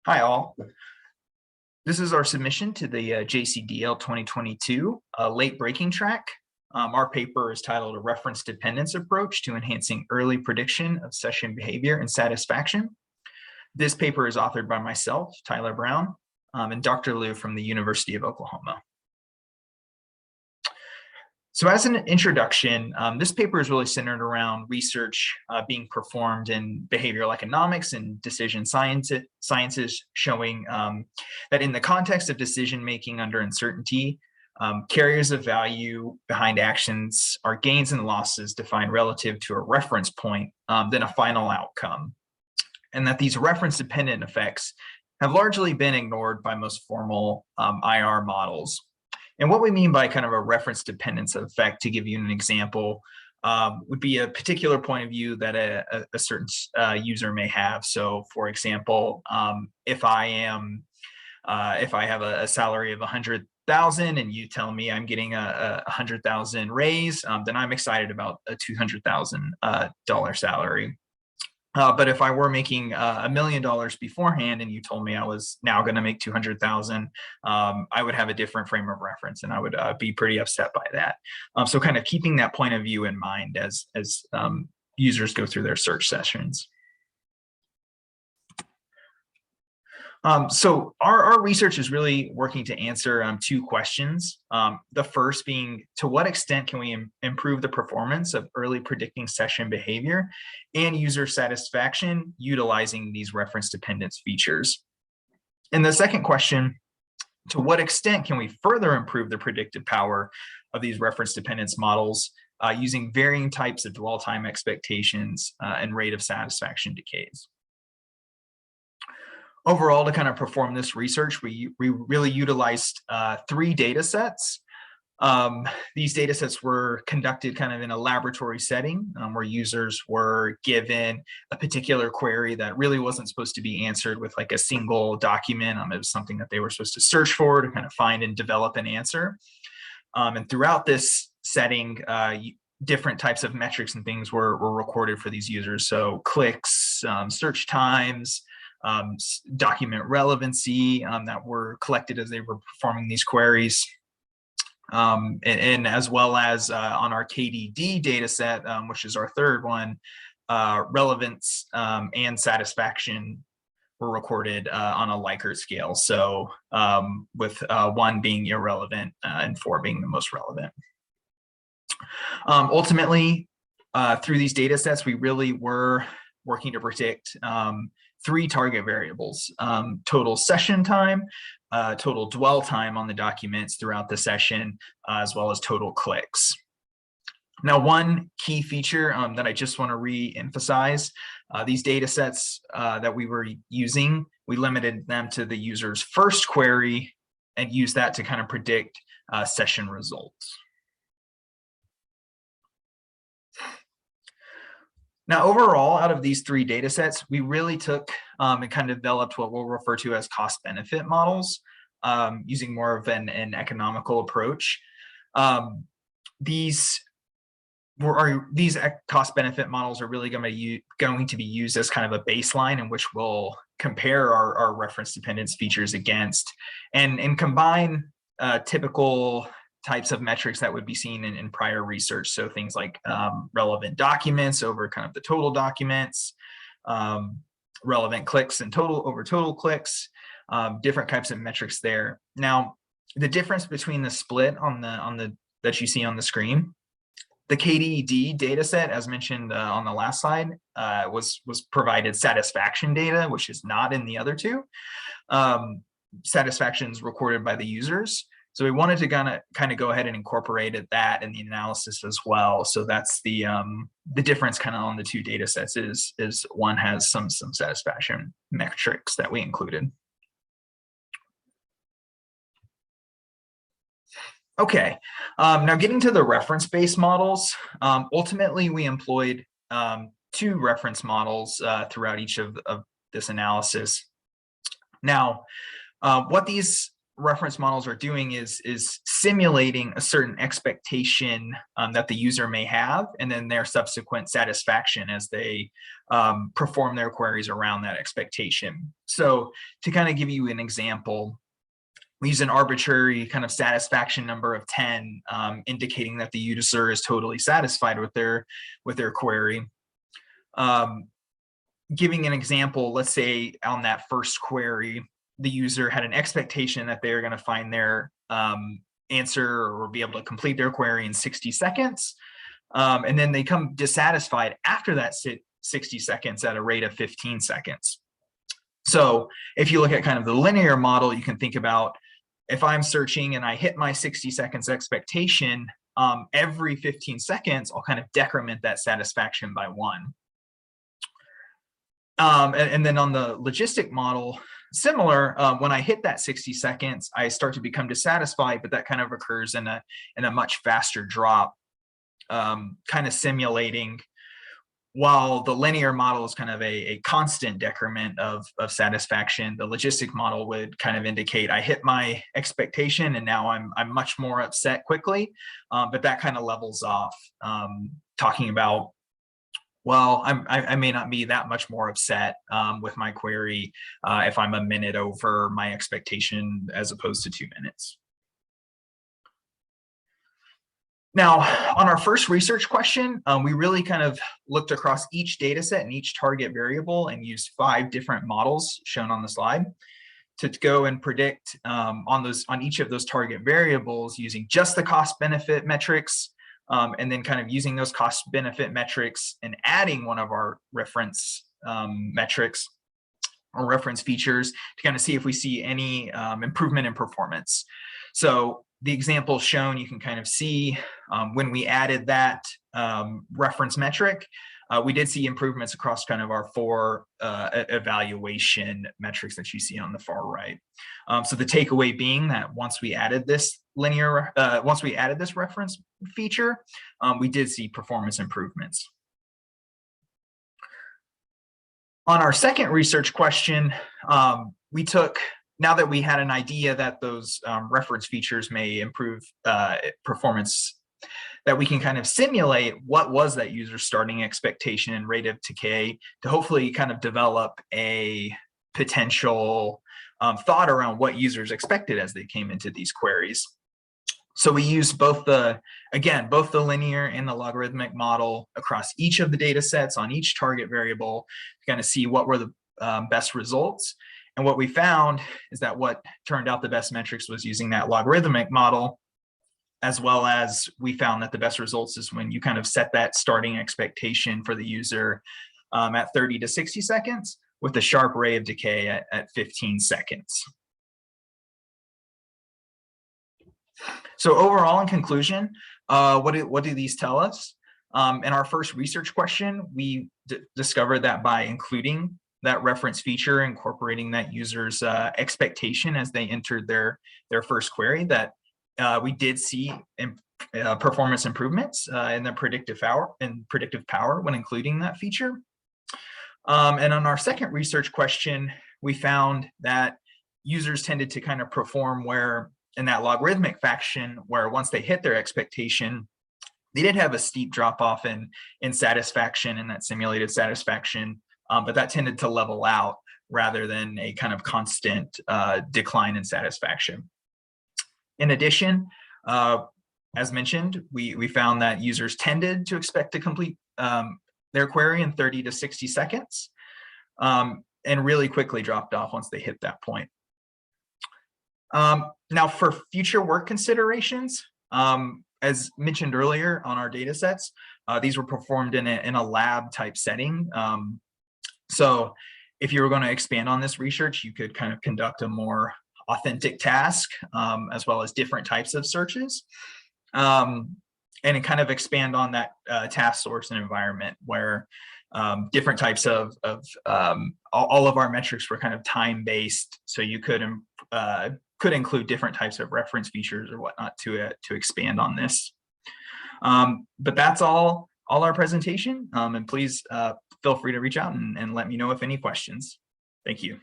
Hi all. This is our submission to the JCDL 2022 late breaking track. Our paper is titled A Reference Dependence Approach to Enhancing Early Prediction of Session Behavior and Satisfaction. This paper is authored by myself, Tyler Brown, and Dr. Liu from the University of Oklahoma. So as an introduction, this paper is really centered around research being performed in behavioral economics and decision sciences showing that in the context of decision-making under uncertainty, carriers of value behind actions are gains and losses defined relative to a reference point than a final outcome, and that these reference-dependent effects have largely been ignored by most formal IR models. And what we mean by kind of a reference dependence effect, to give you an example, would be a particular point of view that a certain user may have. So, for example, if I have a salary of 100,000 and you tell me I'm getting a 100,000 raise, then I'm excited about a $200,000 salary. But if I were making $1 million beforehand and you told me I was now going to make 200,000, I would have a different frame of reference, and I would be pretty upset by that. So kind of keeping that point of view in mind as users go through their search sessions. So our research is really working to answer two questions. The first being, to what extent can we improve the performance of early predicting session behavior and user satisfaction utilizing these reference dependence features? And the second question, to what extent can we further improve the predictive power of these reference dependence models using varying types of dwell time expectations and rate of satisfaction decays? Overall, to kind of perform this research, we really utilized 3 data sets. These data sets were conducted kind of in a laboratory setting where users were given a particular query that really wasn't supposed to be answered with like a single document. It was something that they were supposed to search for to kind of find and develop an answer. And throughout this setting, different types of metrics and things were recorded for these users. So clicks, search times, document relevancy that were collected as they were performing these queries. And as well as on our KDD data set, which is our third one, relevance and satisfaction were recorded on a Likert scale. So with 1 being irrelevant and 4 being the most relevant. Ultimately, through these data sets, we really were working to predict 3 target variables: total session time, total dwell time on the documents throughout the session, as well as total clicks. Now, one key feature that I just want to re-emphasize, these data sets that we were using, we limited them to the user's first query and used that to kind of predict session results. Now, overall, out of these 3 data sets, we really took and kind of developed what we'll refer to as cost-benefit models, using more of an economical approach. These cost-benefit models are really going to be used as kind of a baseline in which we'll compare our reference dependence features against, and combine typical types of metrics that would be seen in prior research. So things like relevant documents over kind of the total documents, relevant clicks and total clicks, different types of metrics there. Now, the difference between the split on the that you see on the screen, the KDD data set, as mentioned on the last slide, was provided satisfaction data, which is not in the other 2. Satisfaction is recorded by the users. So we wanted to kind of go ahead and incorporate that in the analysis as well. So that's the difference kind of on the 2 data sets is one has some satisfaction metrics that we included. Okay, now getting to the reference-based models, ultimately we employed 2 reference models throughout each of this analysis. Now, what these reference models are doing is simulating a certain expectation that the user may have, and then their subsequent satisfaction as they perform their queries around that expectation. So to kind of give you an example, we use an arbitrary kind of satisfaction number of 10, indicating that the user is totally satisfied with their query. Giving an example, let's say on that first query, the user had an expectation that they're going to find their answer or be able to complete their query in 60 seconds. And then they come dissatisfied after that 60 seconds at a rate of 15 seconds. So if you look at kind of the linear model, you can think about, if I'm searching and I hit my 60 seconds expectation, every 15 seconds, I'll kind of decrement that satisfaction by 1. And then on the logistic model, similar, when I hit that 60 seconds, I start to become dissatisfied, but that kind of occurs in a much faster drop, kind of simulating, while the linear model is kind of a constant decrement of satisfaction, the logistic model would kind of indicate I hit my expectation and now I'm much more upset quickly, but that kind of levels off, talking about, well, I may not be that much more upset with my query if I'm a minute over my expectation as opposed to 2 minutes. Now, on our first research question, we really kind of looked across each data set and each target variable and used 5 different models shown on the slide to go and predict on each of those target variables using just the cost benefit metrics, and then kind of using those cost benefit metrics and adding one of our reference metrics or reference features to kind of see if we see any improvement in performance. So the example shown, you can kind of see when we added that reference metric, we did see improvements across kind of our 4 evaluation metrics that you see on the far right. So the takeaway being that once we added this reference feature, we did see performance improvements. On our second research question, we took, now that we had an idea that those reference features may improve performance, that we can kind of simulate what was that user's starting expectation and rate of decay to hopefully kind of develop a potential thought around what users expected as they came into these queries. So we used both the linear and the logarithmic model across each of the data sets on each target variable to kind of see what were the best results. And what we found is that what turned out the best metrics was using that logarithmic model, as well as we found that the best results is when you kind of set that starting expectation for the user at 30 to 60 seconds with a sharp rate of decay at 15 seconds. So overall, in conclusion, what do these tell us? In our first research question, we discovered that by including that reference feature, incorporating that user's expectation as they entered their first query, that we did see performance improvements in the predictive power when including that feature. And on our second research question, we found that users tended to kind of perform where in that logarithmic fashion, where once they hit their expectation, they did have a steep drop off in satisfaction and that simulated satisfaction, but that tended to level out rather than a kind of constant decline in satisfaction. In addition, as mentioned, we found that users tended to expect to complete their query in 30 to 60 seconds and really quickly dropped off once they hit that point. Now, for future work considerations, as mentioned earlier on our data sets, these were performed in a lab type setting. So if you were going to expand on this research, you could kind of conduct a more authentic task, as well as different types of searches, and kind of expand on that task source and environment where different types of all of our metrics were kind of time-based, so you could include different types of reference features or whatnot to expand on this. But that's all our presentation, and please feel free to reach out and let me know if any questions. Thank you.